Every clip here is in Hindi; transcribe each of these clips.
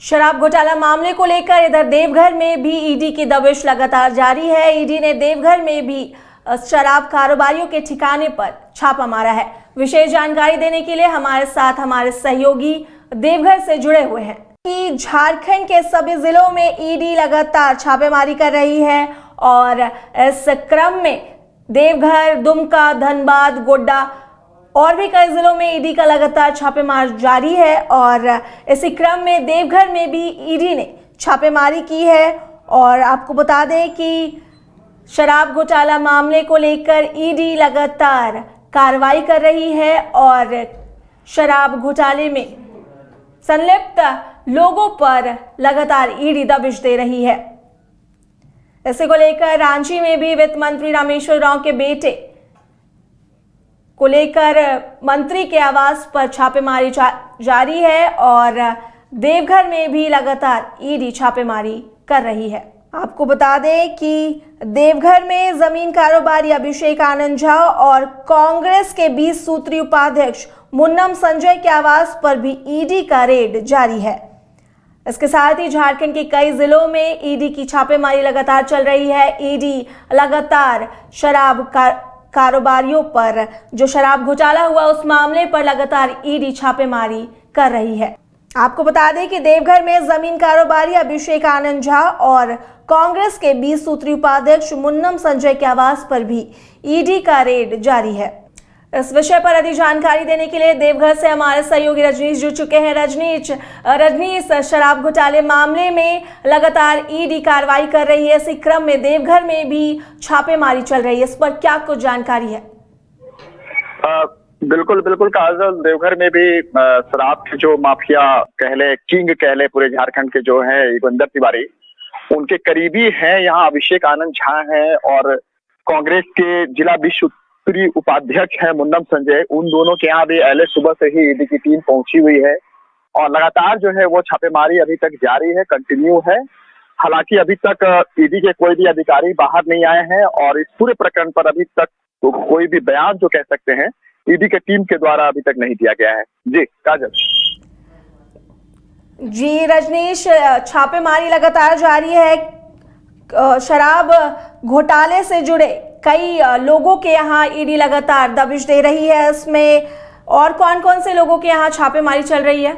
शराब घोटाला मामले को लेकर इधर देवघर में भी ईडी की दबिश लगातार जारी है। ईडी ने देवघर में भी शराब कारोबारियों के ठिकाने पर छापा मारा है। विशेष जानकारी देने के लिए हमारे साथ हमारे सहयोगी देवघर से जुड़े हुए हैं कि झारखंड के सभी जिलों में ईडी लगातार छापेमारी कर रही है और इस क्रम में देवघर, दुमका, धनबाद, गोड्डा और भी कई जिलों में ईडी का लगातार छापेमारी जारी है और इसी क्रम में देवघर में भी ईडी ने छापेमारी की है। और आपको बता दें कि शराब घोटाला मामले को लेकर ईडी लगातार कार्रवाई कर रही है और शराब घोटाले में संलिप्त लोगों पर लगातार ईडी दबिश दे रही है। इसी को लेकर रांची में भी वित्त मंत्री रामेश्वर उरांव के बेटे को लेकर मंत्री के आवास पर छापेमारी जारी है और देवघर में भी लगातार ईडी छापेमारी कर रही है। आपको बता दें कि देवघर में जमीन कारोबारी अभिषेक आनंद झा और कांग्रेस के 20 सूत्री उपाध्यक्ष मुन्नम संजय के आवास पर भी ईडी का रेड जारी है। इसके साथ ही झारखंड के कई जिलों में ईडी की छापेमारी लगातार चल रही है। ईडी लगातार शराब कारोबारियों पर जो शराब घोटाला हुआ उस मामले पर लगातार ईडी छापेमारी कर रही है। आपको बता दें कि देवघर में जमीन कारोबारी अभिषेक आनंद झा और कांग्रेस के 20 सूत्री उपाध्यक्ष मुन्नम संजय के आवास पर भी ईडी का रेड जारी है। इस विषय पर अधिक जानकारी देने के लिए देवघर से हमारे सहयोगी रजनीश जुड़ चुके हैं। रजनीश, शराब घोटाले मामले में लगातार ईडी कार्रवाई कर रही है। इसी क्रम में देवघर में भी छापेमारी चल रही है, इस पर क्या कुछ जानकारी है? बिल्कुल काजल, देवघर में भी शराब के जो माफिया किंग कहले पूरे झारखंड के जो है योगेंद्र तिवारी, उनके करीबी हैं यहाँ अभिषेक आनंद झा हैं और कांग्रेस के जिला विश्व उपाध्यक्ष है मुन्नम संजय। उन दोनों के यहाँ भी पहले सुबह से ही ईडी की टीम पहुंची हुई है और लगातार जो है वो छापेमारी अभी तक जारी है, कंटिन्यू है। हालांकि अभी तक ईडी के कोई भी अधिकारी बाहर नहीं आए हैं और इस पूरे प्रकरण पर अभी तक कोई भी बयान जो कह सकते हैं ईडी के टीम के द्वारा अभी तक नहीं दिया गया है। जी काजल। जी रजनीश, छापेमारी लगातार जारी है। शराब घोटाले से जुड़े कई लोगों के यहाँ ईडी लगातार दबिश दे रही है। इसमें और कौन से लोगों के यहाँ छापेमारी चल रही है?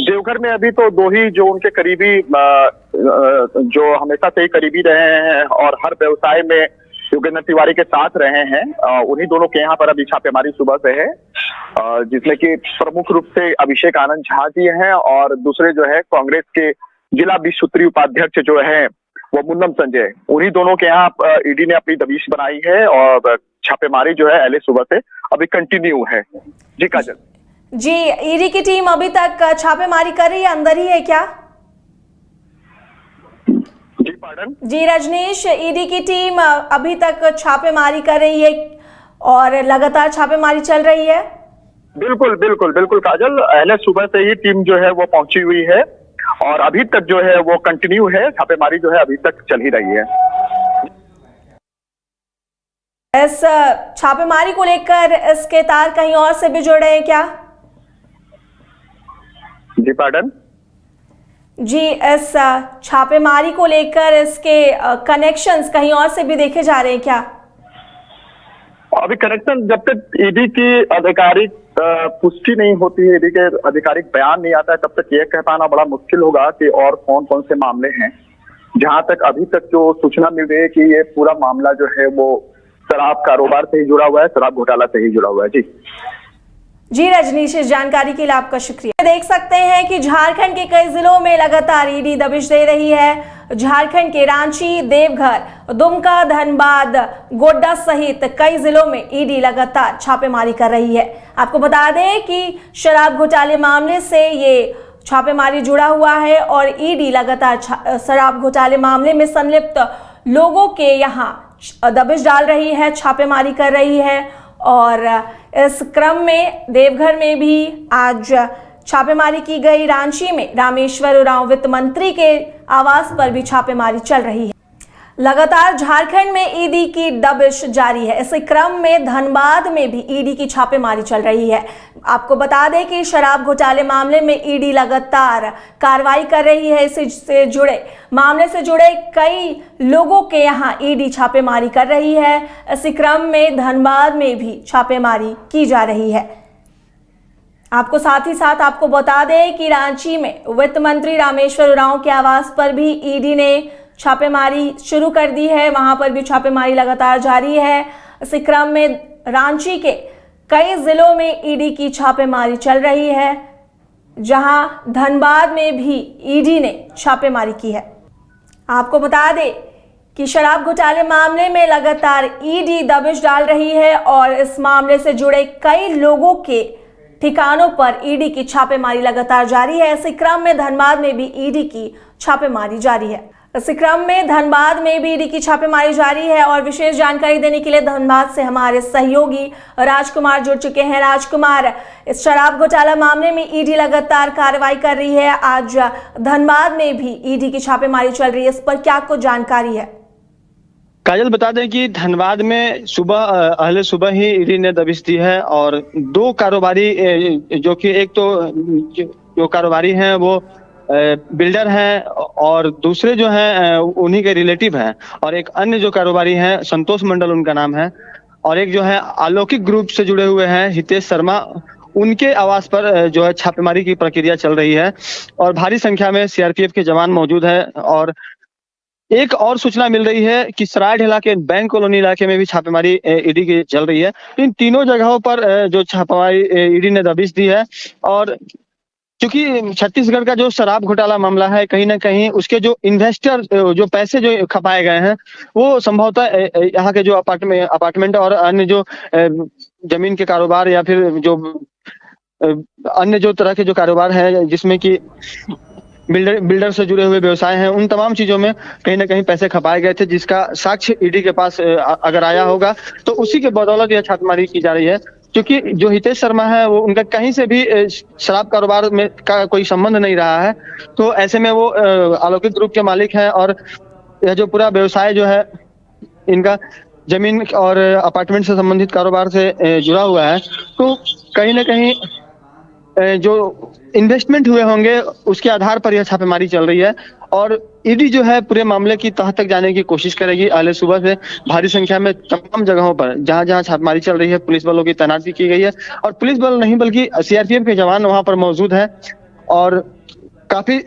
देवघर में अभी तो दो ही जो उनके करीबी जो हमेशा से ही करीबी रहे हैं और हर व्यवसाय में योगेंद्र तिवारी के साथ रहे हैं, उन्हीं दोनों के यहाँ पर अभी छापेमारी सुबह से है, जिसमें कि प्रमुख रूप से अभिषेक आनंद झा जी हैं और दूसरे जो है कांग्रेस के जिला विश्व उपाध्यक्ष जो है वो मुन्नम संजय। उन्हीं दोनों के यहाँ ईडी ने अपनी दबिश बनाई है और छापेमारी जो है पहले सुबह से अभी कंटिन्यू है। जी काजल। जी, ईडी की टीम अभी तक छापेमारी कर रही है, अंदर ही है क्या? जी पार्डन। जी रजनीश, ईडी की टीम अभी तक छापेमारी कर रही है और लगातार छापेमारी चल रही है। बिल्कुल काजल, पहले सुबह से ही टीम जो है वो पहुंची हुई है और अभी तक जो है वो कंटिन्यू है, छापेमारी जो है अभी तक चल ही रही है। इस छापेमारी को लेकर इसके तार कहीं और से भी जुड़ रहे हैं क्या? जी पार्डन। जी, इस छापेमारी को लेकर इसके कनेक्शंस कहीं और से भी देखे जा रहे हैं क्या? अभी कनेक्शन जब तक ईडी की आधिकारिक पुष्टि नहीं होती है, ईडी के आधिकारिक बयान नहीं आता है, तब तक ये कह पाना बड़ा मुश्किल होगा कि और कौन से मामले हैं। जहां तक अभी तक जो सूचना मिल रही है कि ये पूरा मामला जो है वो शराब कारोबार से ही जुड़ा हुआ है, शराब घोटाला से ही जुड़ा हुआ है। जी रजनीश, इस जानकारी के लिए आपका शुक्रिया। देख सकते हैं कि झारखंड के कई जिलों में लगातार ईडी दबिश दे रही है। झारखंड के रांची, देवघर, दुमका, धनबाद, गोड्डा सहित कई जिलों में ईडी लगातार छापेमारी कर रही है। आपको बता दें कि शराब घोटाले मामले से ये छापेमारी जुड़ा हुआ है और ईडी लगातार शराब घोटाले मामले में संलिप्त लोगों के यहाँ दबिश डाल रही है, छापेमारी कर रही है और इस क्रम में देवघर में भी आज छापेमारी की गई। रांची में रामेश्वर उरांव वित्त मंत्री के आवास पर भी छापेमारी चल रही है। लगातार झारखंड में ईडी की दबिश जारी है। इसी क्रम में धनबाद में भी ईडी की छापेमारी चल रही है। आपको बता दें कि शराब घोटाले मामले में ईडी लगातार कार्रवाई कर रही है। इससे जुड़े मामले से जुड़े कई लोगों के यहां ईडी छापेमारी कर रही है। इसी क्रम में धनबाद में भी छापेमारी की जा रही है। आपको साथ ही साथ आपको बता दें कि रांची में वित्त मंत्री रामेश्वर उरांव के आवास पर भी ईडी ने छापेमारी शुरू कर दी है। वहां पर भी छापेमारी लगातार जारी है। इसी क्रम में रांची के कई जिलों में ईडी की छापेमारी चल रही है, जहां धनबाद में भी ईडी ने छापेमारी की है। आपको बता दें कि शराब घोटाले मामले में लगातार ईडी दबिश डाल रही है और इस मामले से जुड़े कई लोगों के ठिकानों पर ईडी की छापेमारी लगातार जारी है। इसी क्रम में धनबाद में भी ईडी की छापेमारी जारी है। इसी क्रम में धनबाद में भी ईडी की छापेमारी जारी है और विशेष जानकारी देने के लिए धनबाद से हमारे सहयोगी राजकुमार जुड़ चुके हैं। राजकुमार, इस शराब घोटाला मामले में ईडी लगातार कार्रवाई कर रही है। आज धनबाद में भी ईडी की छापेमारी चल रही है, इस पर क्या कुछ जानकारी है? काजल, बता दें कि धनबाद में अहले सुबह ही ईडी ने दबिश दी है और दो कारोबारी, जो कि एक तो जो कारोबारी हैं वो बिल्डर हैं और दूसरे जो हैं उन्हीं के रिलेटिव हैं, और एक अन्य जो कारोबारी हैं संतोष मंडल उनका नाम है, और एक जो है अलौकिक ग्रुप से जुड़े हुए हैं हितेश शर्मा, उनके आवास पर जो है छापेमारी की प्रक्रिया चल रही है और भारी संख्या में सीआरपीएफ के जवान मौजूद है। और एक और सूचना मिल रही है कि सरायढेला के बैंक कॉलोनी इलाके में भी छापेमारी ईडी की चल रही है। इन तीनों जगहों पर जो छापेमारी ईडी ने दबिश दी है, और क्योंकि छत्तीसगढ़ का जो शराब घोटाला मामला है, कहीं ना कहीं उसके जो इन्वेस्टर जो पैसे जो खपाए गए हैं वो संभवतः यहाँ के जो अपार्टमेंट और अन्य जो जमीन के कारोबार या फिर जो अन्य जो तरह के जो कारोबार है जिसमें कि बिल्डर से जुड़े हुए व्यवसाय हैं, उन तमाम चीजों में कहीं ना कहीं पैसे खपाए गए थे, जिसका साक्ष्य ईडी के पास अगर आया होगा तो उसी के बदौलत यह छापेमारी की जा रही है। क्योंकि जो हितेश शर्मा है वो उनका कहीं से भी शराब कारोबार में का कोई संबंध नहीं रहा है, तो ऐसे में वो अलौकिक ग्रुप के मालिक हैं और यह जो पूरा व्यवसाय जो है इनका जमीन और अपार्टमेंट से संबंधित कारोबार से जुड़ा हुआ है, तो कहीं ना कहीं जो इन्वेस्टमेंट हुए होंगे उसके आधार पर यह छापेमारी चल रही है। और ईडी जो है पूरे मामले की तह तक जाने की कोशिश करेगी। अहले सुबह से भारी संख्या में तमाम जगहों पर जहां जहां छापेमारी चल रही है पुलिस बलों की तैनाती की गई है, और पुलिस बल नहीं बल्कि सीआरपीएफ के जवान वहां पर मौजूद है और काफी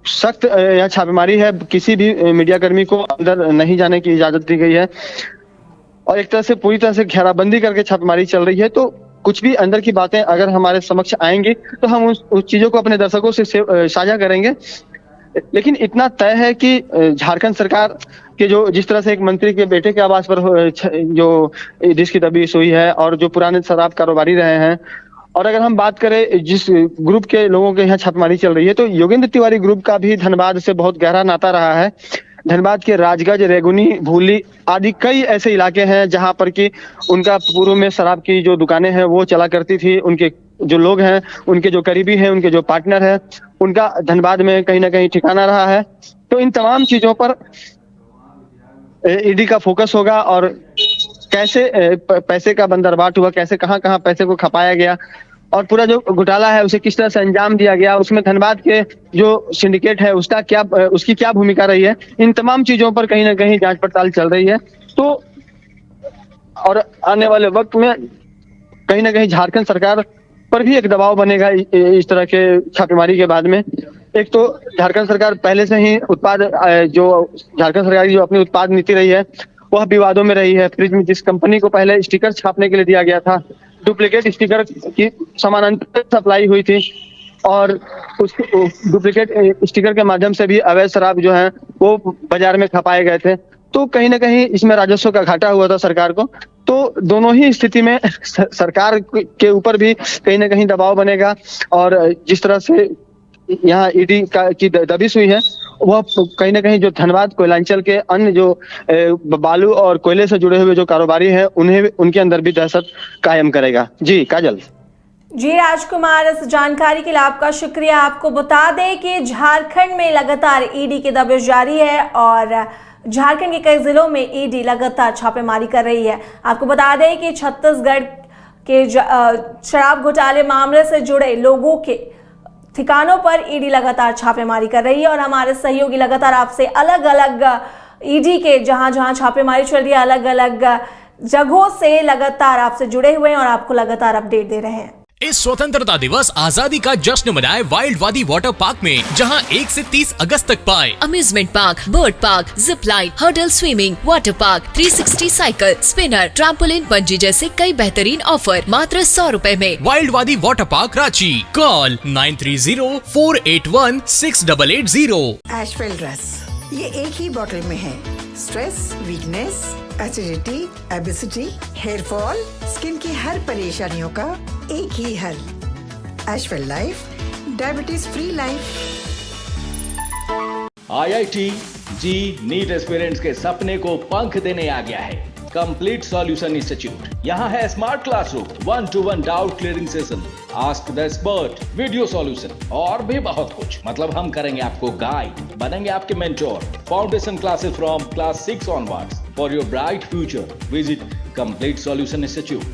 सख्त यह छापेमारी है। किसी भी मीडिया कर्मी को अंदर नहीं जाने की इजाजत दी गई है और एक तरह से पूरी तरह से घेराबंदी करके छापेमारी चल रही है। तो कुछ भी अंदर की बातें अगर हमारे समक्ष आएंगी तो हम उस चीजों को अपने दर्शकों से साझा करेंगे। लेकिन इतना तय है कि झारखंड सरकार के जो जिस तरह से एक मंत्री के बेटे के आवास पर जो जिसकी दबिश हुई है और जो पुराने शराब कारोबारी रहे हैं, और अगर हम बात करें जिस ग्रुप के लोगों के यहाँ छापेमारी चल रही है, तो योगेंद्र तिवारी ग्रुप का भी धनबाद से बहुत गहरा नाता रहा है। धनबाद के राजगंज, रेगुनी, भूली आदि कई ऐसे इलाके हैं जहां पर कि उनका पूर्व में शराब की जो दुकानें हैं वो चला करती थी। उनके जो लोग हैं, उनके जो करीबी हैं, उनके जो पार्टनर हैं, उनका धनबाद में कहीं ना कहीं ठिकाना रहा है। तो इन तमाम चीजों पर ईडी का फोकस होगा और कैसे पैसे का बंदरबाट हुआ, कैसे कहां पैसे को खपाया गया और पूरा जो घोटाला है उसे किस तरह से अंजाम दिया गया, उसमें धनबाद के जो सिंडिकेट है उसकी क्या भूमिका रही है, इन तमाम चीजों पर कहीं ना कहीं जांच पड़ताल चल रही है। तो और आने वाले वक्त में कहीं ना कहीं झारखंड सरकार पर भी एक दबाव बनेगा इस तरह के छापेमारी के बाद में। एक तो झारखंड सरकार पहले से ही झारखंड सरकार की जो अपनी उत्पाद नीति रही है वह विवादों में रही है। फ्रिज में जिस कंपनी को पहले स्टिकर छापने के लिए दिया गया था, डुप्लीकेट स्टिकर की समानांतर सप्लाई हुई थी और उस डुप्लीकेट स्टिकर के माध्यम से भी अवैध शराब जो है वो बाजार में खपाए गए थे। तो कहीं ना कहीं इसमें राजस्व का घाटा हुआ था सरकार को। तो दोनों ही स्थिति में सरकार के ऊपर भी कहीं ना कहीं दबाव बनेगा और जिस तरह से यहाँ ईडी की दबिश हुई है वह कहीं ना कहीं जो धनबाद कोयलांचल के अन्य जो बालू और कोयले से जुड़े हुए जो कारोबारी हैं उनके अंदर भी दहशत कायम करेगा। जी काजल। जी राजकुमार, इस जानकारी के लिए आपका शुक्रिया। आपको बता दें कि झारखंड में लगातार ईडी की दबिश जारी है और झारखंड के कई जिलों में ईडी लगातार छापेमारी कर रही है। आपको बता दें कि छत्तीसगढ़ के शराब घोटाले मामले से जुड़े लोगों के ठिकानों पर ईडी लगातार छापेमारी कर रही है और हमारे सहयोगी लगातार आपसे अलग अलग ईडी के जहां जहां छापेमारी चल रही है अलग अलग जगहों से लगातार आपसे जुड़े हुए हैं और आपको लगातार अपडेट दे रहे हैं। इस स्वतंत्रता दिवस आजादी का जश्न मनाए वाइल्ड वादी वाटर पार्क में, जहां 1 से 30 अगस्त तक पाए amusement park, bird park, zip line, hurdle swimming, water park, 360 cycle, spinner, trampoline, bungee जैसे कई बेहतरीन ऑफर मात्र 100 रुपए में। Wild Wadi water park Ranchi. Call 9304816880। Ashwell ड्रेस ये एक ही बॉटल में है। Stress, weakness, acidity, obesity, hair fall, skin की हर परेशानियों का एक ही हल। Ashwell life, diabetes free life. IIT JEE NEET aspirants के सपने को पंख देने आ गया है कंप्लीट सॉल्यूशन इंस्टीट्यूट। यहाँ है smart classroom, 1-to-1 doubt clearing session, ask the expert, video solution और भी बहुत कुछ। मतलब हम करेंगे आपको गाइड, बनेंगे आपके mentor. Foundation classes from class 6 onwards for your bright future. Visit complete solution institute.